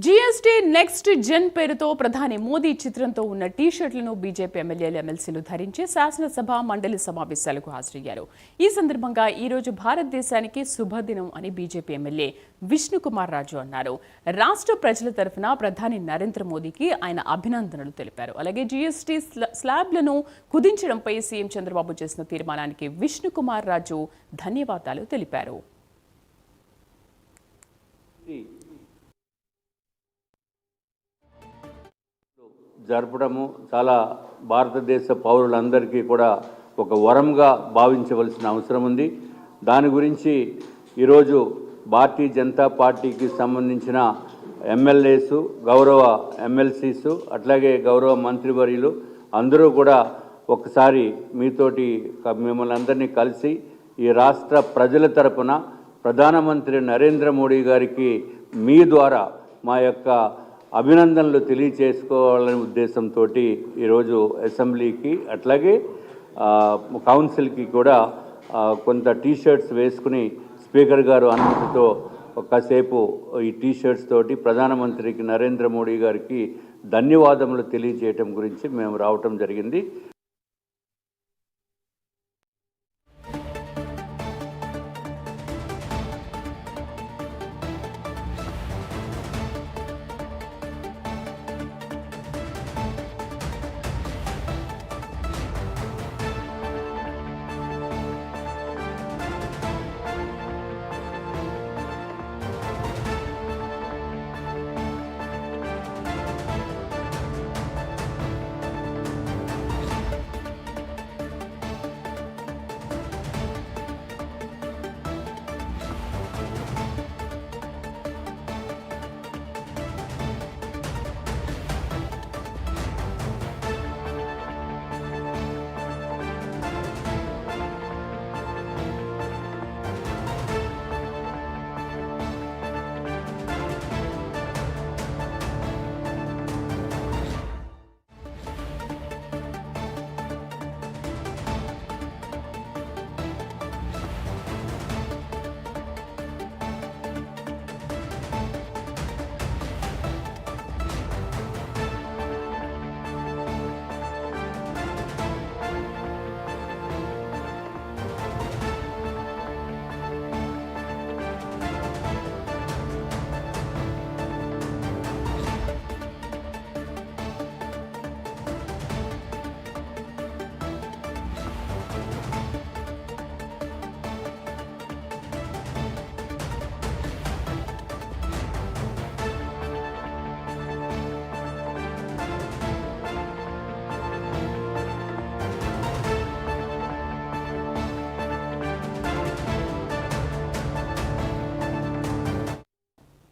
GST next gen పేరుతో ప్రధాని మోదీ చిత్రంతో ఉన్న టీ-షర్ట్లను బీజేపీ ఎమ్మెల్యేలు ఎమ్మెల్సీలు ధరించి శాసనసభ మండలి సమావేశాలకు హాజరయ్యారు. ఈ సందర్భంగా ఈ రోజు భారతదేశానికి శుభదినం అని బీజేపీ ఎమ్మెల్యే విష్ణుకుమార్ రాజు అన్నారు. రాష్ట్ర ప్రజల తరఫున ప్రధాని నరేంద్ర మోదీకి ఆయన అభినందనలు తెలిపారు. అలాగే జీఎస్టీ స్లాబ్లను కుదించడంపై సీఎం చంద్రబాబు చేసిన తీర్మానానికి విష్ణుకుమార్ రాజు ధన్యవాదాలు తెలిపారు. జరపడము చాలా భారతదేశ పౌరులందరికీ కూడా ఒక వరంగా భావించవలసిన అవసరం ఉంది. దాని గురించి ఈరోజు భారతీయ జనతా పార్టీకి సంబంధించిన ఎమ్మెల్యేసు, గౌరవ ఎమ్మెల్సీసు, అట్లాగే గౌరవ మంత్రివర్యులు అందరూ కూడా ఒకసారి మీతోటి మిమ్మల్ని అందరినీ కలిసి ఈ రాష్ట్ర ప్రజల తరపున ప్రధానమంత్రి నరేంద్ర మోడీ గారికి మీ ద్వారా మా యొక్క అభినందనలు తెలియచేసుకోవాలనే ఉద్దేశంతో ఈరోజు అసెంబ్లీకి అట్లాగే కౌన్సిల్కి కూడా కొంత టీ-షర్ట్స్ వేసుకుని స్పీకర్ గారు అనుమతితో కాసేపు ఈ టీ-షర్ట్స్ తోటి ప్రధానమంత్రికి నరేంద్ర మోడీ గారికి ధన్యవాదములు తెలియజేయటం గురించి మేము రావటం జరిగింది.